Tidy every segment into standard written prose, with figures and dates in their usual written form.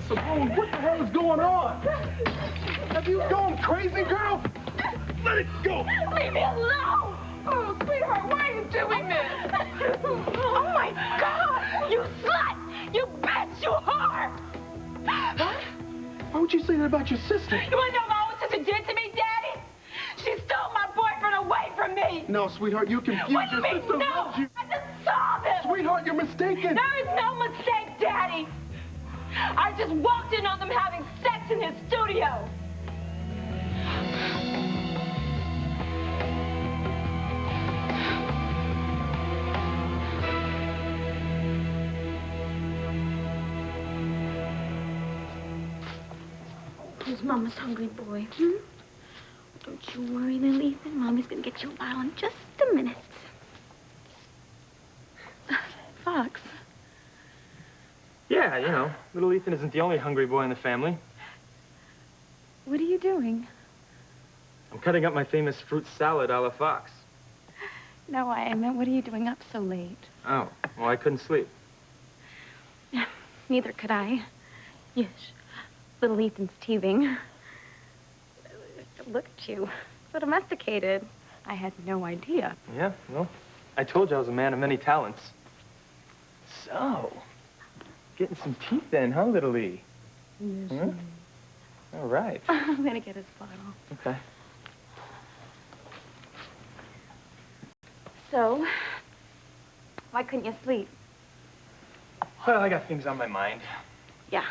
Simone, what the hell is going on? Have you gone crazy, girl? Let it go! Leave me alone! Oh, sweetheart, why are you doing this? Oh, my God! You slut! You bitch! You whore! What? Why would you say that about your sister? You want to know what my own sister did to me, Daddy? She stole my boyfriend away from me! No, sweetheart, you confused. What do you your mean, sister no? loves you. I just saw this! Sweetheart, you're mistaken. There is no mistake, Daddy! I just walked in on them having sex in his studio! Who's Mama's hungry boy, hmm? Don't you worry, little Ethan. Mommy's gonna get you a bottle in just a minute. Fox. Yeah, you know, little Ethan isn't the only hungry boy in the family. What are you doing? I'm cutting up my famous fruit salad a la Fox. No, I meant, what are you doing up so late? Oh, well, I couldn't sleep. Neither could I. Yes. Little Ethan's teething. Look at you. So domesticated. I had no idea. Yeah, well, I told you I was a man of many talents. So, getting some teeth then, huh, little E? Yes. Hmm? All right. I'm gonna get his bottle. Okay. So, why couldn't you sleep? Well, I got things on my mind. Yeah.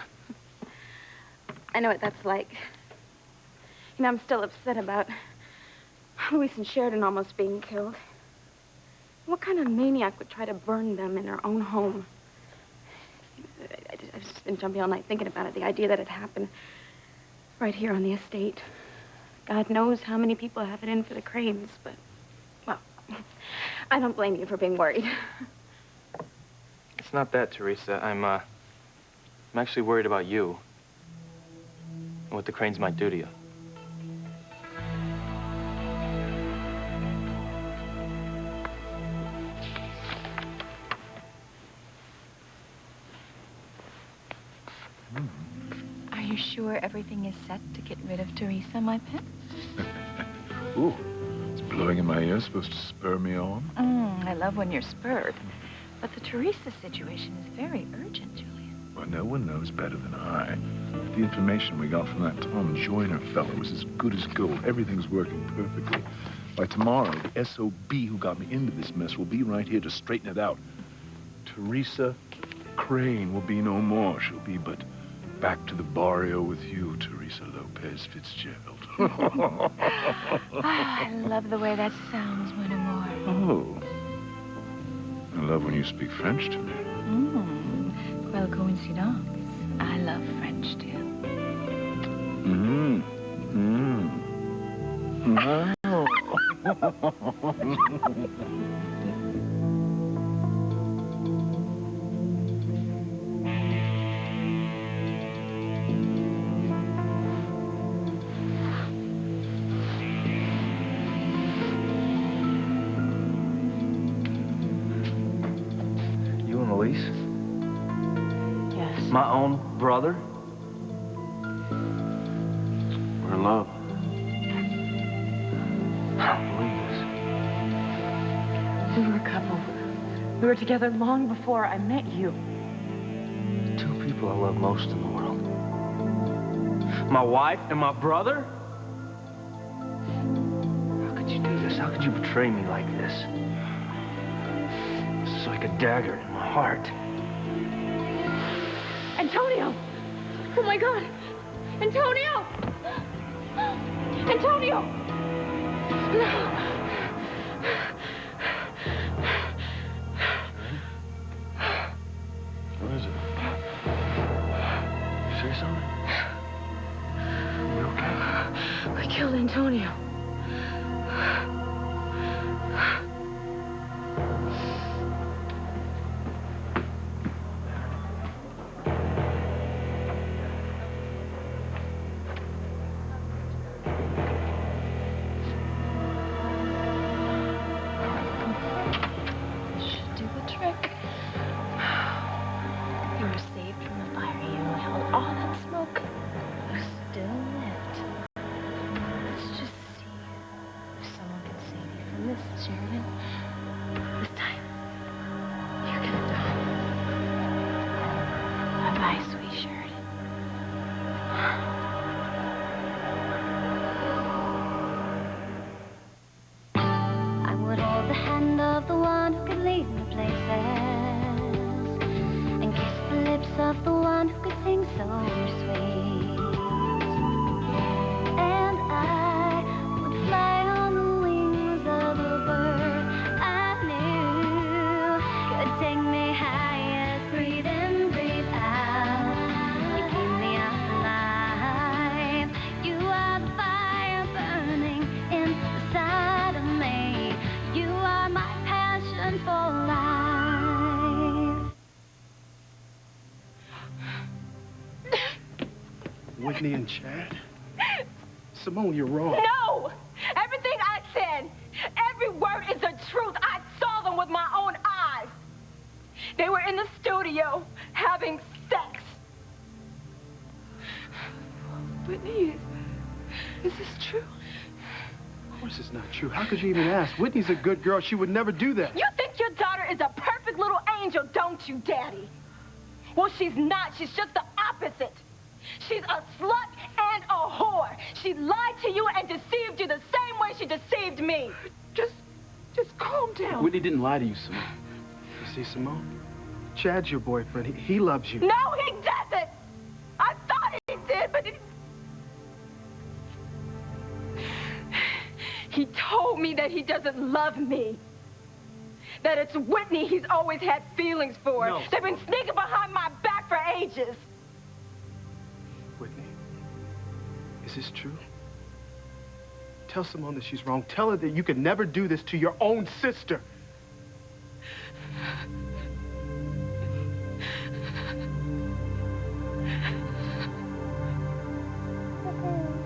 I know what that's like. You know, I'm still upset about Luis and Sheridan almost being killed. What kind of maniac would try to burn them in their own home? I've just been jumping all night thinking about it. The idea that it happened right here on the estate. God knows how many people have it in for the Cranes, but, well, I don't blame you for being worried. It's not that, Teresa. I'm actually worried about you. And what the Cranes might do to you. Are you sure everything is set to get rid of Teresa, my pet? Ooh, it's blowing in my ear, supposed to spur me on. I love when you're spurred. But the Teresa situation is very urgent, Julian. Well, no one knows better than I. The information we got from that Tom Joyner fellow was as good as gold. Everything's working perfectly. By tomorrow, the SOB who got me into this mess will be right here to straighten it out. Teresa Crane will be no more. She'll be but back to the barrio with you, Teresa Lopez Fitzgerald. I love the way that sounds, mon amour. Oh. I love when you speak French to me. Quelle coincidence. I love French, too. Wow. You and Elise? Yes. My own brother? We're in love. I don't believe this. We were a couple. We were together long before I met you. The two people I love most in the world. My wife and my brother? How could you do this? How could you betray me like this? This is like a dagger in my heart. Antonio! Oh, my God! Antonio! Antonio! No! What is it? You say something? You okay? We killed Antonio. Should do the trick. You were saved from the fire you held all the Whitney and Chad? Simone, you're wrong. No! Everything I said, every word is the truth. I saw them with my own eyes. They were in the studio having sex. Whitney, is this true? Of course it's not true. How could you even ask? Whitney's a good girl. She would never do that. You think your daughter is a perfect little angel, don't you, Daddy? Well, she's not. She's just the opposite. She's a slut and a whore. She lied to you and deceived you the same way she deceived me. Just calm down. Whitney didn't lie to you, Simone. You see, Simone? Chad's your boyfriend. He loves you. No, he doesn't. I thought he did, but he told me that he doesn't love me. That it's Whitney he's always had feelings for. No, They've been sneaking behind my back for ages. Whitney, is this true? Tell Simone that she's wrong. Tell her that you could never do this to your own sister.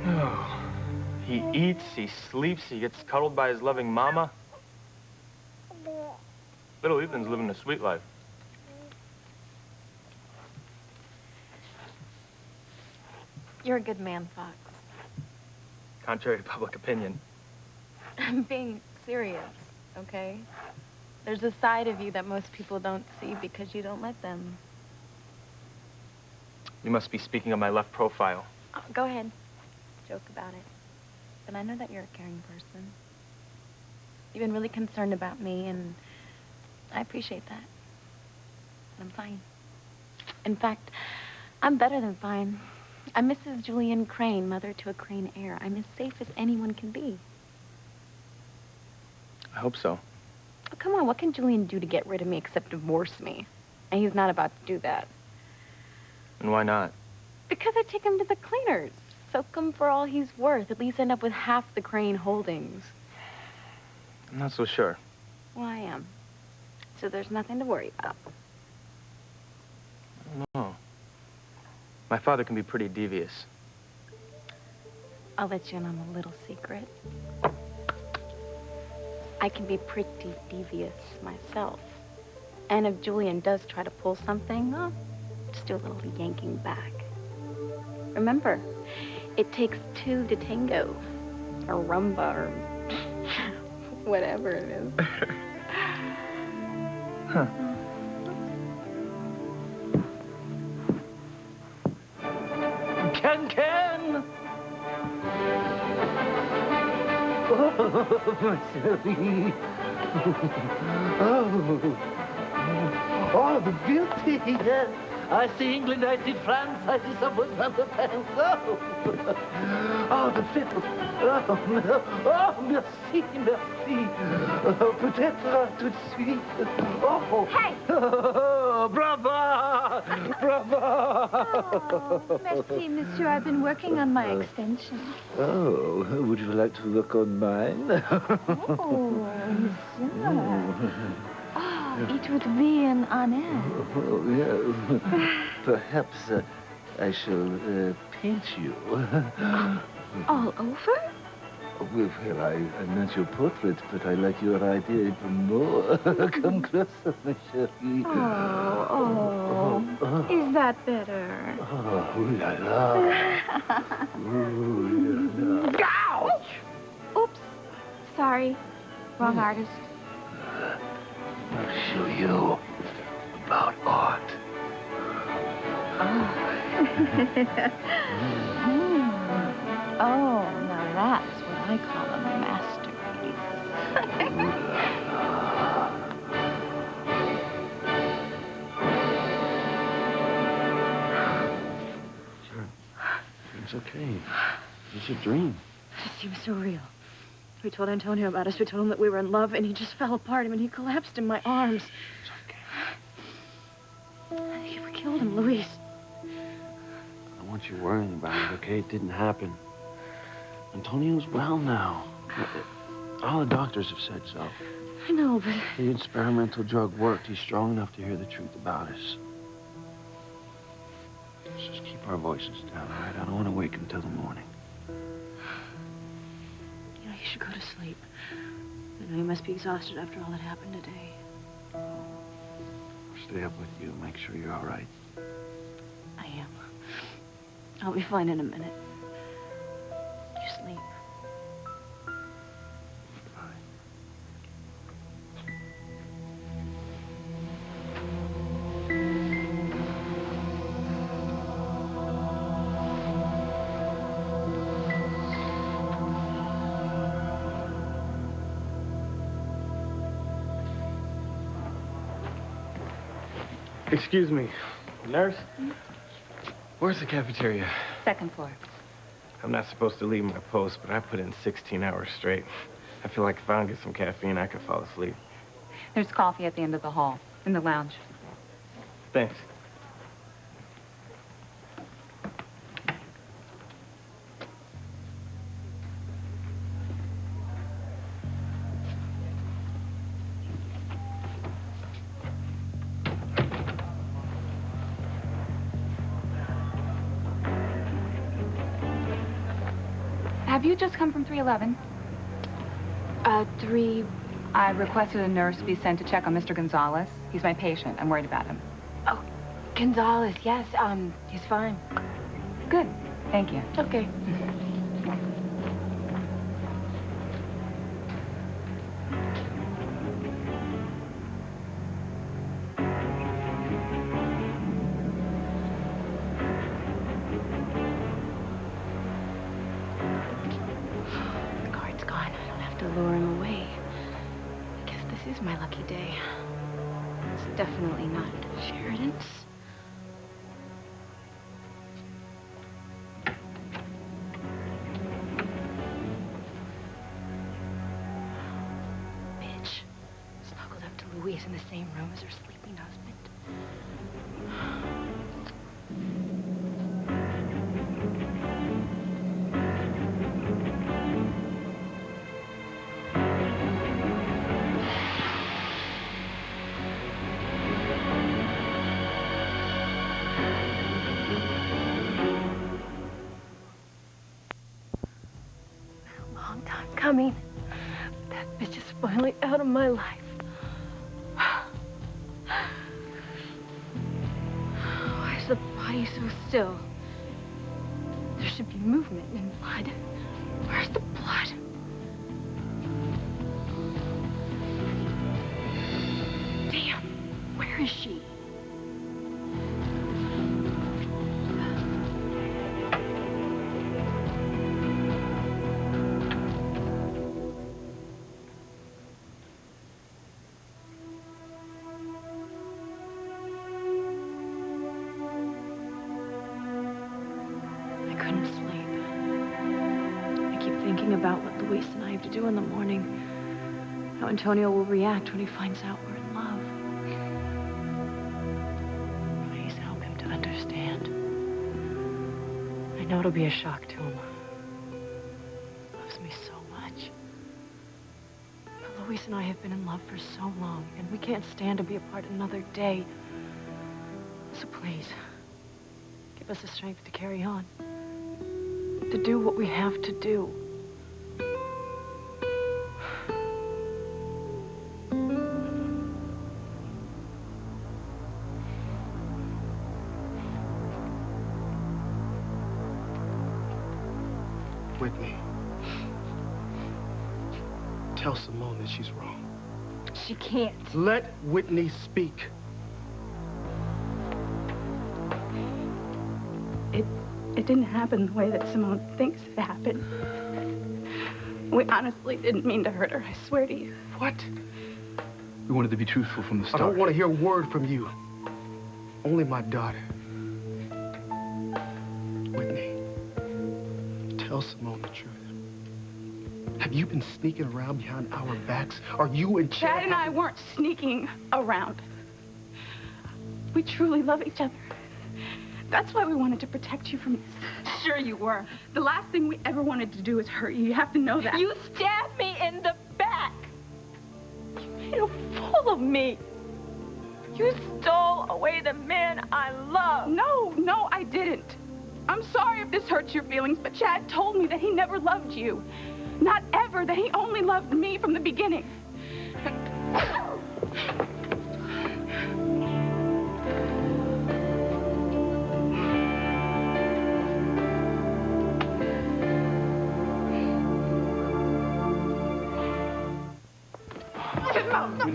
Oh. He eats, he sleeps, he gets cuddled by his loving mama. Little Ethan's living a sweet life. You're a good man, Fox. Contrary to public opinion. I'm being serious, okay? There's a side of you that most people don't see because you don't let them. You must be speaking of my left profile. Oh, go ahead. Joke about it. But I know that you're a caring person. You've been really concerned about me, and I appreciate that. But I'm fine. In fact, I'm better than fine. I'm Mrs. Julian Crane, mother to a Crane heir. I'm as safe as anyone can be. I hope so. Oh, come on, what can Julian do to get rid of me except divorce me? And he's not about to do that. And why not? Because I take him to the cleaners. Soak him for all he's worth. At least end up with half the Crane holdings. I'm not so sure. Well, I am. So there's nothing to worry about. I don't know. My father can be pretty devious. I'll let you in on a little secret. I can be pretty devious myself. And if Julian does try to pull something, I'll just do a little yanking back. Remember, it takes two to tango. Or rumba, or whatever it is. Huh. Can. Oh, my Sylvie. Oh, the beauty, yes. I see England, I see France, I see someone from the fence. Oh, the fit. Oh, merci, merci. Oh, peut-être tout de suite. Oh. Hey! Oh, bravo! Bravo! Oh, merci, monsieur. I've been working on my extension. Oh, would you like to look on mine? Oh, monsieur. Oh, it would be an honor. Oh, yeah. Perhaps I shall paint you. All over? Well, I meant your portrait, but I like your idea even more. Come closer, my chérie. Oh. Is that better? Oh, ooh la la. Ooh la la. Ouch! Oops. Sorry. Wrong artist. I'll show you about art. Oh, now that's what I call a masterpiece. It's okay. It's a dream. It seems so real. We told Antonio about us. We told him that we were in love, and he just fell apart. I mean, he collapsed in my arms. It's okay. I think we killed him, Luis. I don't want you worrying about it, okay? It didn't happen. Antonio's well now. All the doctors have said so. I know, but... The experimental drug worked. He's strong enough to hear the truth about us. Let's just keep our voices down, all right? I don't want to wake until the morning. You know, you should go to sleep. I know you must be exhausted after all that happened today. I'll stay up with you, make sure you're all right. I am. I'll be fine in a minute. You sleep. Excuse me, nurse? Where's the cafeteria? Second floor. I'm not supposed to leave my post, but I put in 16 hours straight. I feel like if I don't get some caffeine, I could fall asleep. There's coffee at the end of the hall, in the lounge. Thanks. Have you just come from 311? I requested a nurse be sent to check on Mr. Gonzalez. He's my patient. I'm worried about him. Oh, Gonzalez, yes, he's fine. Good. Thank you. Okay. The guard's gone. I don't have to lure him away. I guess this is my lucky day. It's definitely not Sheridan's. Bitch. Snuggled up to Louise in the same room as her sleeping husband. Long time coming. That bitch is finally out of my life. Why is the body so still? There should be movement and blood. Where's the blood? Damn, where is she? I couldn't sleep. I keep thinking about what Luis and I have to do in the morning. How Antonio will react when he finds out we're in love. Please help him to understand. I know it'll be a shock to him. He loves me so much. But Luis and I have been in love for so long, and we can't stand to be apart another day. So please, give us the strength to carry on. To do what we have to do. Whitney, tell Simone that she's wrong. She can't. Let Whitney speak. It didn't happen the way that Simone thinks it happened. We honestly didn't mean to hurt her, I swear to you. What? We wanted to be truthful from the I start. don't want to hear a word from you. Only my daughter. Whitney, tell Simone the truth. Have you been sneaking around behind our backs? Are you and Chad... Chad and I weren't sneaking around. We truly love each other. That's why we wanted to protect you from this. Sure you were. The last thing we ever wanted to do is hurt you. You have to know that. You stabbed me in the back. You made a fool of me. You stole throw away the man I love. No, I didn't. I'm sorry if this hurts your feelings, but Chad told me that he never loved you. Not ever, that he only loved me from the beginning.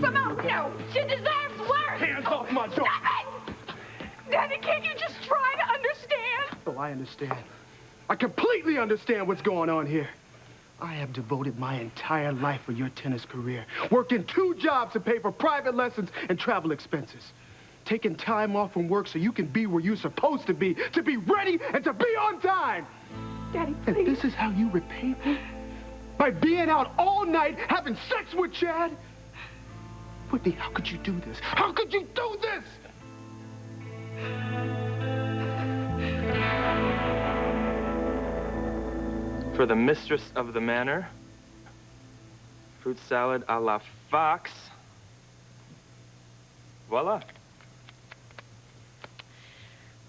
Simone, no. She deserves worse. Hands off my daughter. Stop it! Daddy, can't you just try to understand? Oh, I understand. I completely understand what's going on here. I have devoted my entire life for your tennis career, working 2 jobs to pay for private lessons and travel expenses, taking time off from work so you can be where you're supposed to be ready and to be on time. Daddy, And please. this is how you repay me? By being out all night having sex with Chad? Whitney, how could you do this? How could you do this? For the mistress of the manor, fruit salad a la Fox. Voila.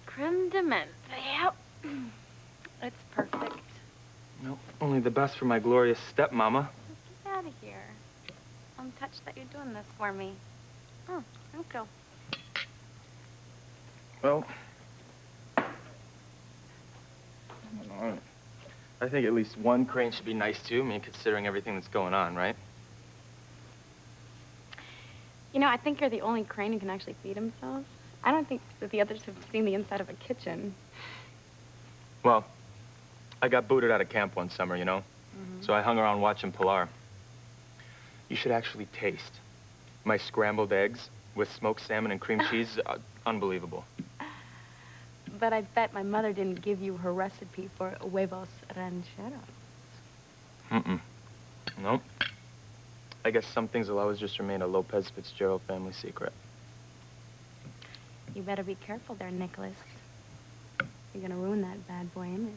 Creme de menthe. Yep. It's perfect. No, only the best for my glorious stepmama. Get out of here. I'm touched that you're doing this for me. Oh, don't go. Well, I think at least one crane should be nice to me, considering everything that's going on, right? You know, I think you're the only crane who can actually feed himself. I don't think that the others have seen the inside of a kitchen. Well, I got booted out of camp one summer, you know? So I hung around watching Pilar. You should actually taste my scrambled eggs with smoked salmon and cream cheese. Unbelievable. But I bet my mother didn't give you her recipe for huevos rancheros. Mm-mm. Nope. I guess some things will always just remain a Lopez Fitzgerald family secret. You better be careful there, Nicholas. You're gonna ruin that bad boy image.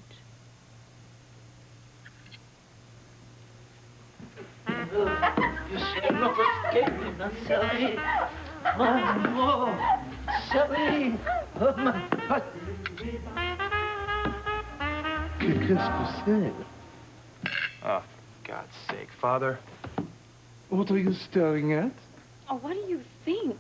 Je me escape, ma chérie. Oh, chérie. Oh, ma... Qu'est-ce que c'est? Oh, for God's sake, Father. What are you staring at? Oh, what do you think?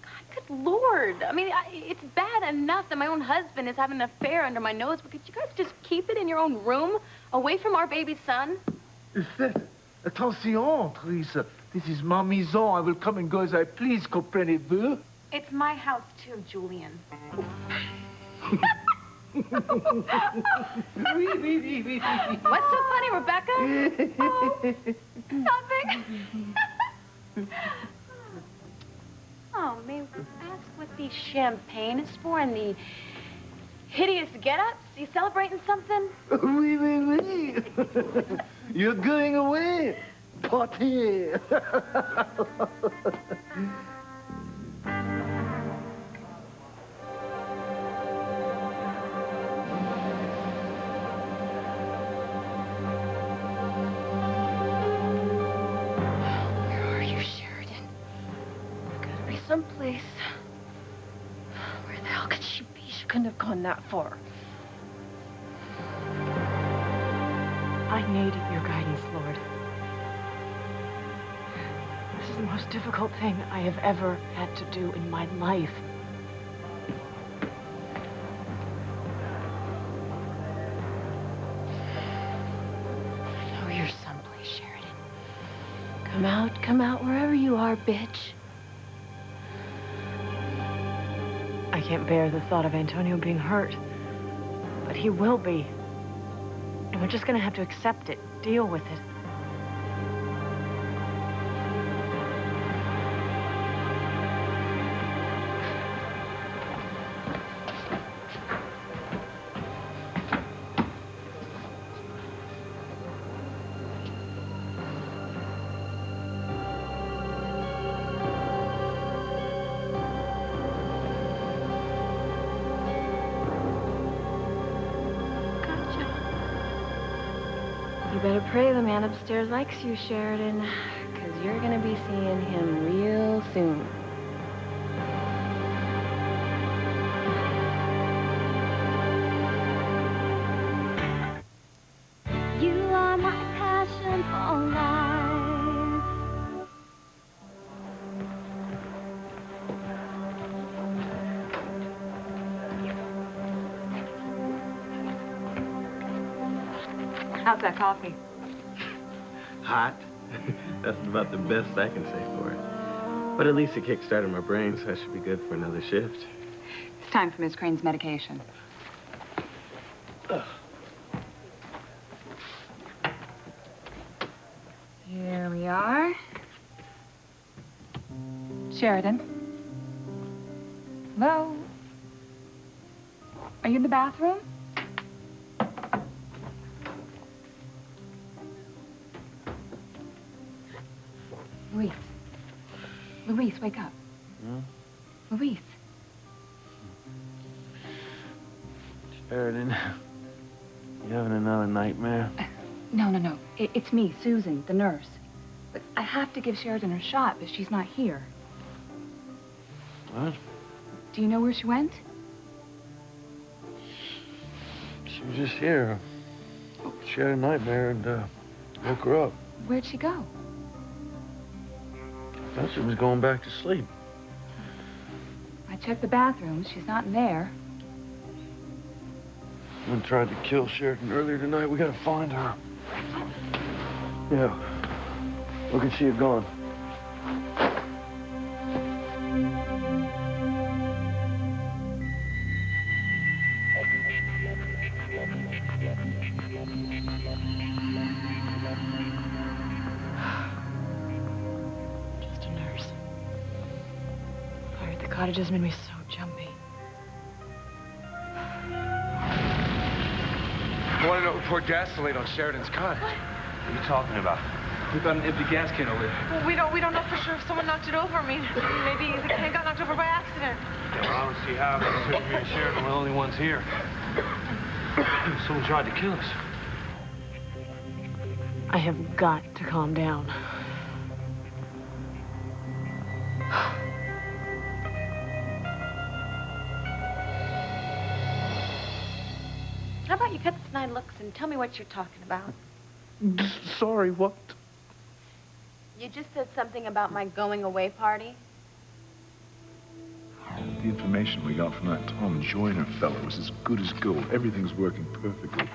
God, good Lord. I mean, it's bad enough that my own husband is having an affair under my nose, but could you guys just keep it in your own room, away from our baby son? Faites attention, Therese. This is ma maison. I will come and go as I please, comprenez-vous? It's my house, too, Julian. Oui, oui, oui, oui. What's so funny, Rebecca? Oh, nothing. Oh, may we ask what the champagne is for and the hideous get-ups? You celebrating something? Oui, oui, oui. You're going away. Party. Someplace. Where the hell could she be? She couldn't have gone that far. I need your guidance, Lord. This is the most difficult thing I have ever had to do in my life. I know you're someplace, Sheridan. Come out wherever you are, bitch. I can't bear the thought of Antonio being hurt. But he will be. And we're just gonna have to accept it, deal with it. You better pray the man upstairs likes you, Sheridan, because you're going to be seeing him real soon. How's that coffee? Hot. That's about the best I can say for it. But at least it kick-started my brain, so I should be good for another shift. It's time for Miss Crane's medication. Here we are. Sheridan. Hello? Are you in the bathroom? Luis. Luis, wake up. Luis. Sheridan, you having another nightmare? No. It's me, Susan, the nurse. But I have to give Sheridan her shot, but she's not here. What? Do you know where she went? She was just here. She had a nightmare and woke her up. Where'd she go? Thought she was going back to sleep. I checked the bathroom. She's not in there. Someone tried to kill Sheridan earlier tonight. We gotta find her. Yeah. Look at she had gone. Just a nurse. Fire at the cottages made me so jumpy. I want to know who poured gasoline on Sheridan's cottage. What are you talking about? We found an empty gas can over there. Well, we don't know for sure if someone knocked it over. I mean, maybe the can got knocked over by accident. Yeah, well, I don't see how. Considering me and Sheridan were the only ones here. Someone tried to kill us. I have got to calm down. How about you cut the snide looks and tell me what you're talking about? Sorry, what? You just said something about my going away party. The information we got from that Tom Joyner fellow is as good as gold. Everything's working perfectly.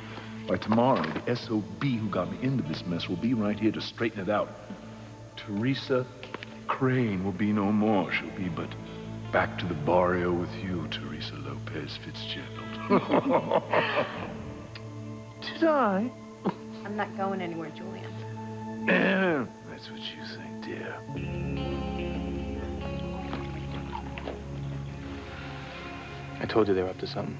By tomorrow, the SOB who got me into this mess will be right here to straighten it out. Teresa Crane will be no more. She'll be but back to the barrio with you, Teresa Lopez Fitzgerald. Did I? I'm not going anywhere, Julian. That's what you think, dear. I told you they were up to something.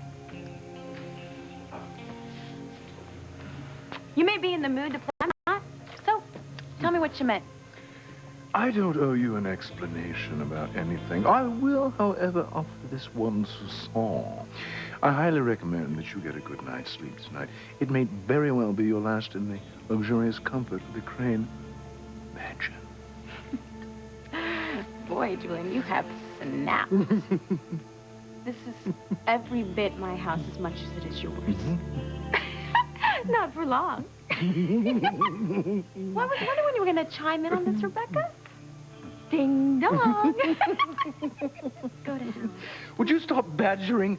You may be in the mood to play, I'm not. So, tell me what you meant. I don't owe you an explanation about anything. I will, however, offer this one soupçon. I highly recommend that you get a good night's sleep tonight. It may very well be your last in the luxurious comfort of the Crane mansion. Boy, Julian, you have snaps. This is every bit my house as much as it is yours. Not for long. Well, I was wondering when you were going to chime in on this, Rebecca. Ding dong. Go to him. Would you stop badgering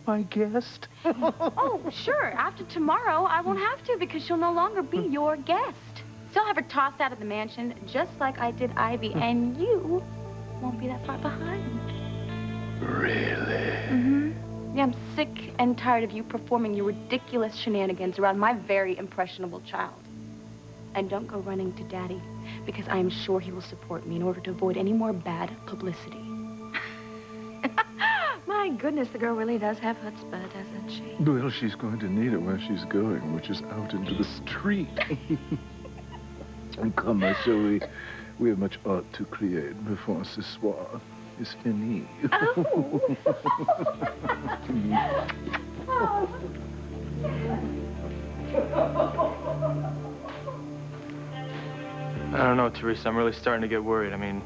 my guest? Oh, sure. After tomorrow, I won't have to because she'll no longer be your guest. Still have her tossed out of the mansion, just like I did Ivy, and you won't be that far behind. Really? Mm-hmm. Yeah, I'm sick and tired of you performing your ridiculous shenanigans around my very impressionable child. And don't go running to Daddy, because I am sure he will support me in order to avoid any more bad publicity. My goodness, the girl really does have chutzpah, doesn't she? Well, she's going to need it where she's going, which is out into the street. And come, so we have much art to create before ce soir is fini. Oh. I don't know, Teresa. I'm really starting to get worried. I mean,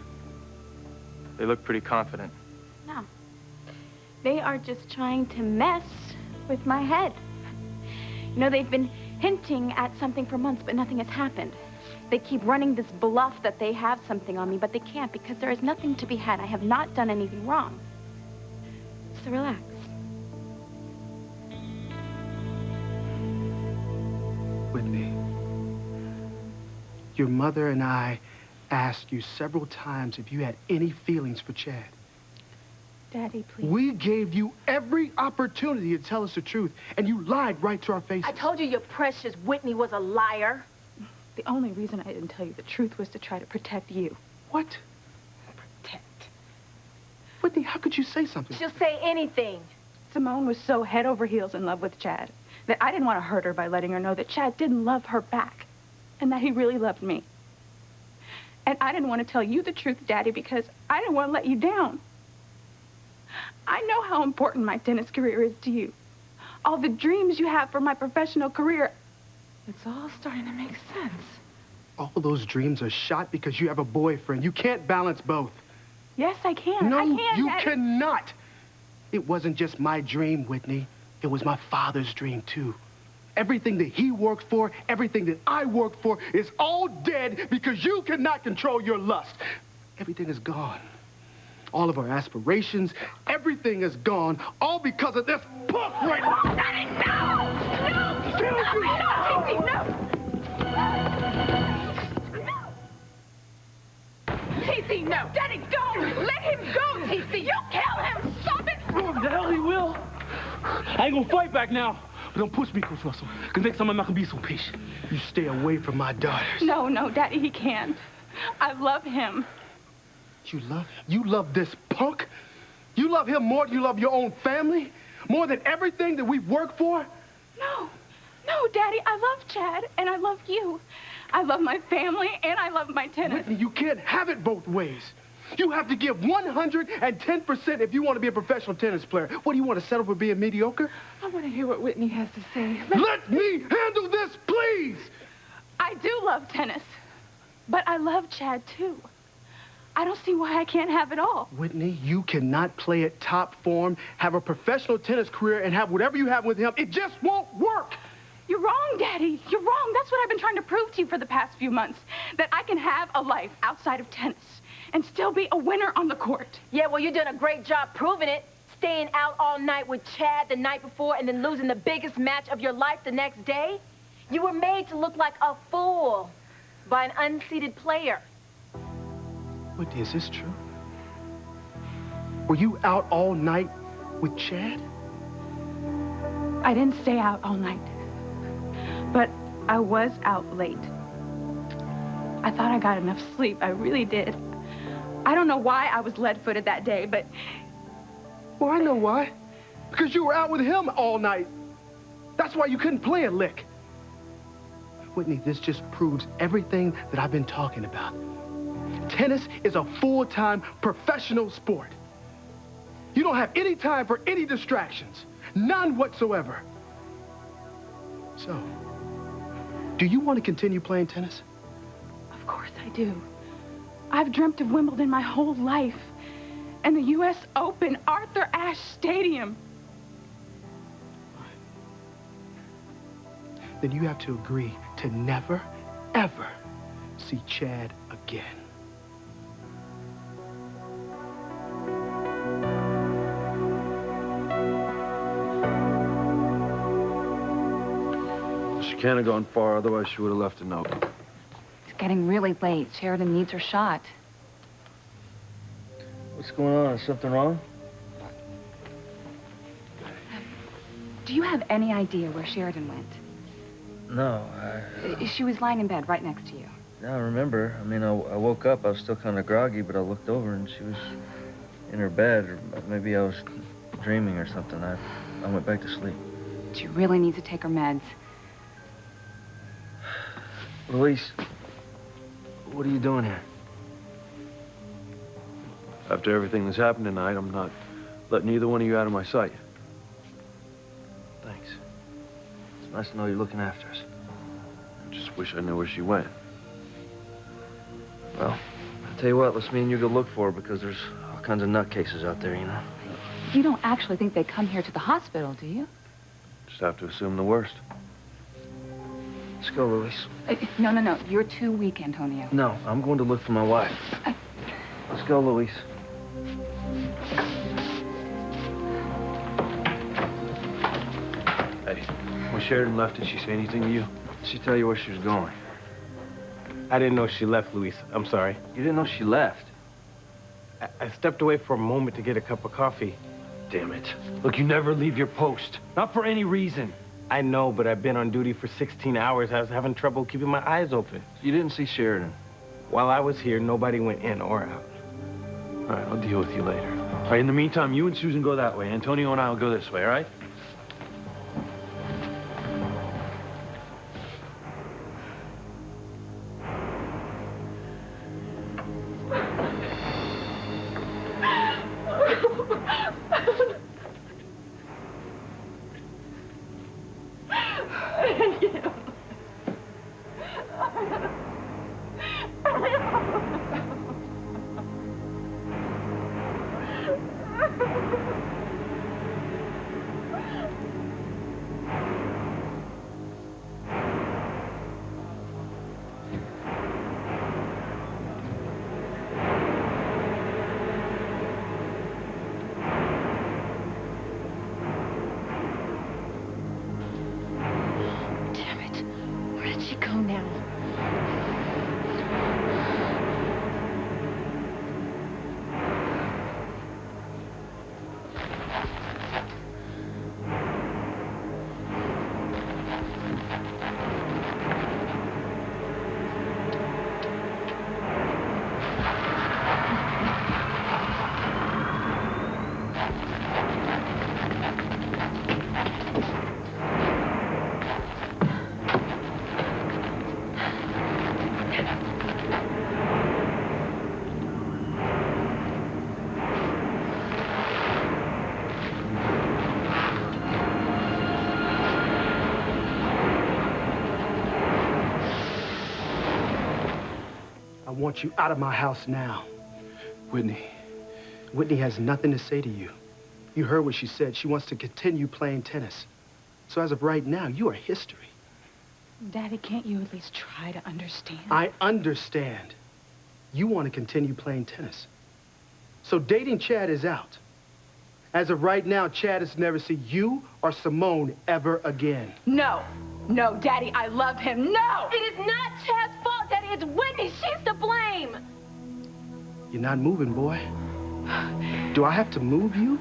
they look pretty confident. No. They are just trying to mess with my head. You know, they've been hinting at something for months, but nothing has happened. They keep running this bluff that they have something on me, but they can't because there is nothing to be had. I have not done anything wrong. So relax. Whitney, your mother and I asked you several times if you had any feelings for Chad. Daddy, please. We gave you every opportunity to tell us the truth, and you lied right to our faces. I told you your precious Whitney was a liar. The only reason I didn't tell you the truth was to try to protect you. What? Protect. Whitney, how could you say something? She'll say anything. Simone was so head over heels in love with Chad that I didn't want to hurt her by letting her know that Chad didn't love her back and that he really loved me. And I didn't want to tell you the truth, Daddy, because I didn't want to let you down. I know how important my tennis career is to you. All the dreams you have for my professional career. It's all starting to make sense. All those dreams are shot because you have a boyfriend. You can't balance both. Yes, I can. No, I can, you Daddy. cannot. It wasn't just my dream, Whitney. It was my father's dream, too. Everything that he worked for, everything that I worked for is all dead because you cannot control your lust. Everything is gone. All of our aspirations, everything is gone, all because of this punk right now. Daddy, no! No! No! TC, no! Daddy, don't! Let him go, TC! You'll kill him! Stop it! Oh, the hell he will. I ain't gonna fight back now. But don't push me, Coach Russell, because next time I'm not gonna be so patient. You stay away from my daughters. No, Daddy, he can't. I love him. You love him? You love this punk? You love him more than you love your own family? More than everything that we've worked for? No, Daddy, I love Chad, and I love you. I love my family, and I love my tennis. Whitney, you can't have it both ways. You have to give 110% if you want to be a professional tennis player. What, do you want to settle for being mediocre? I want to hear what Whitney has to say. Let me handle this, please! I do love tennis, but I love Chad, too. I don't see why I can't have it all. Whitney, you cannot play at top form, have a professional tennis career, and have whatever you have with him. It just won't work. You're wrong, Daddy. You're wrong. That's what I've been trying to prove to you for the past few months, that I can have a life outside of tennis and still be a winner on the court. Yeah, well, you're doing a great job proving it. Staying out all night with Chad the night before and then losing the biggest match of your life the next day. You were made to look like a fool by an unseeded player. Whitney, is this true? Were you out all night with Chad? I didn't stay out all night, but I was out late. I thought I got enough sleep. I really did. I don't know why I was lead-footed that day, but... Well, I know why. Because you were out with him all night. That's why you couldn't play a lick. Whitney, this just proves everything that I've been talking about. Tennis is a full-time professional sport. You don't have any time for any distractions. None whatsoever. So, do you want to continue playing tennis? Of course I do. I've dreamt of Wimbledon my whole life. And the U.S. Open, Arthur Ashe Stadium. Then you have to agree to never, ever see Chad again. She can't have gone far, otherwise she would have left a note. It's getting really late. Sheridan needs her shot. What's going on? Is something wrong? Do you have any idea where Sheridan went? No, She was lying in bed right next to you. I remember. I mean, I woke up. I was still kind of groggy, but I looked over and she was in her bed, or maybe I was dreaming or something. I went back to sleep. She really needs to take her meds. Luis, what are you doing here? After everything that's happened tonight, I'm not letting either one of you out of my sight. Thanks. It's nice to know you're looking after us. I just wish I knew where she went. Well, I'll tell you what, let's me and you go look for her, because there's all kinds of nutcases out there, you know? You don't actually think they come here to the hospital, do you? Just have to assume the worst. Let's go, Luis. No. You're too weak, Antonio. No, I'm going to look for my wife. Let's go, Luis. Hey, when Sheridan left, did she say anything to you? Did she tell you where she was going? I didn't know she left, Luis. I'm sorry. You didn't know she left? I stepped away for a moment to get a cup of coffee. Damn it. Look, you never leave your post. Not for any reason. I know, but I've been on duty for 16 hours. I was having trouble keeping my eyes open. You didn't see Sheridan? While I was here, nobody went in or out. All right, I'll deal with you later. All right, in the meantime, you and Susan go that way. Antonio and I will go this way, all right? I want you out of my house now. Whitney has nothing to say to you. You heard what she said. She wants to continue playing tennis. So as of right now, you are history. Daddy, can't you at least try to understand? I understand. You want to continue playing tennis. So dating Chad is out. As of right now, Chad has never seen you or Simone ever again. No. No, Daddy, I love him. No! It is not Chad's fault, Daddy. It's Whitney. She's to blame. You're not moving, boy. Do I have to move you?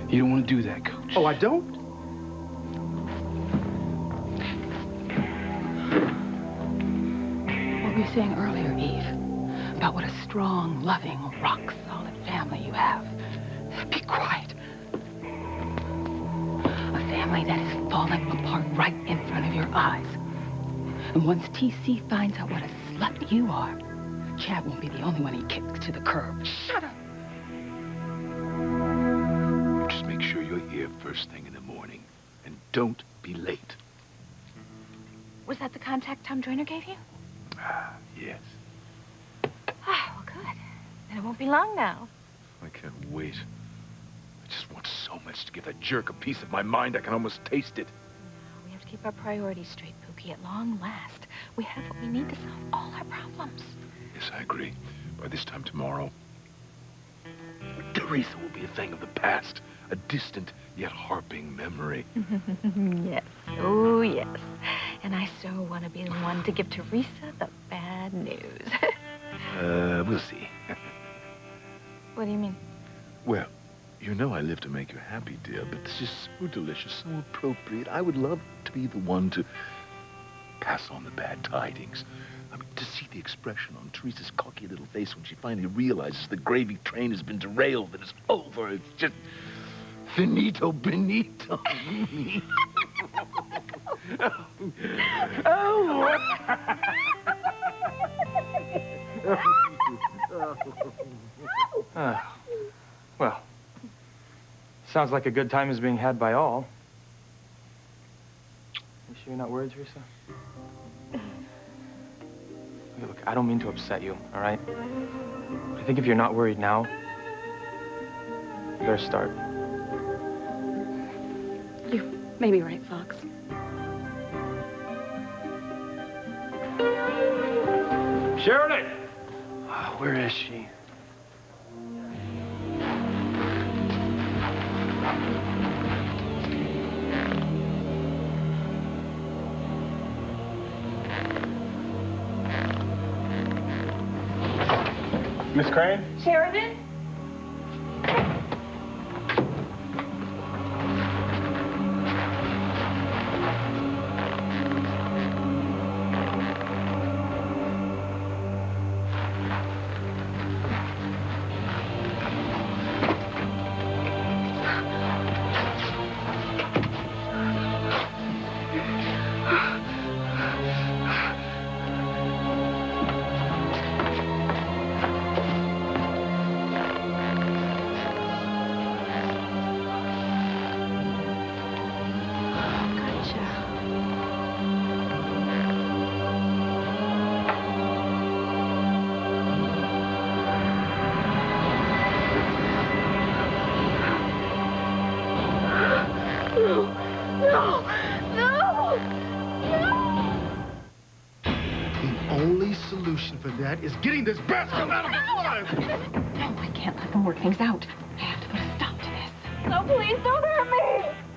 You don't want to do that, Coach. Oh, I don't? What were you saying earlier, Eve? About what a strong, loving, rock-solid family you have. Be quiet. A family that is falling apart right in front of your eyes. And once TC finds out what a slut you are, Chad won't be the only one he kicks to the curb. Shut up! Just make sure you're here first thing in the morning. And don't be late. Was that the contact Tom Joyner gave you? Ah, yes. Ah, well, good. Then it won't be long now. I can't wait. I just want so much to give that jerk a piece of my mind, I can almost taste it. We have to keep our priorities straight, Pookie. At long last, we have what we need to solve all our problems. Yes, I agree. By this time tomorrow, Teresa will be a thing of the past. A distant, yet harping memory. Yes. Oh, yes. And I so want to be the one to give Teresa the bad news. We'll see. What do you mean? Well, you know I live to make you happy, dear, but this is so delicious, so appropriate. I would love to be the one to pass on the bad tidings. I mean, to see the expression on Teresa's cocky little face when she finally realizes the gravy train has been derailed and it's over. It's just finito benito. Oh! Well, sounds like a good time is being had by all. You sure you're not worried, Teresa? Okay, look, I don't mean to upset you, all right? I think if you're not worried now, you better start. You may be right, Fox. Sheridan! Where is she? Miss Crane? Sheridan? The only solution for that is getting this bastard out of his life! No, I can't let them work things out. I have to put a stop to this. No, please don't hurt me!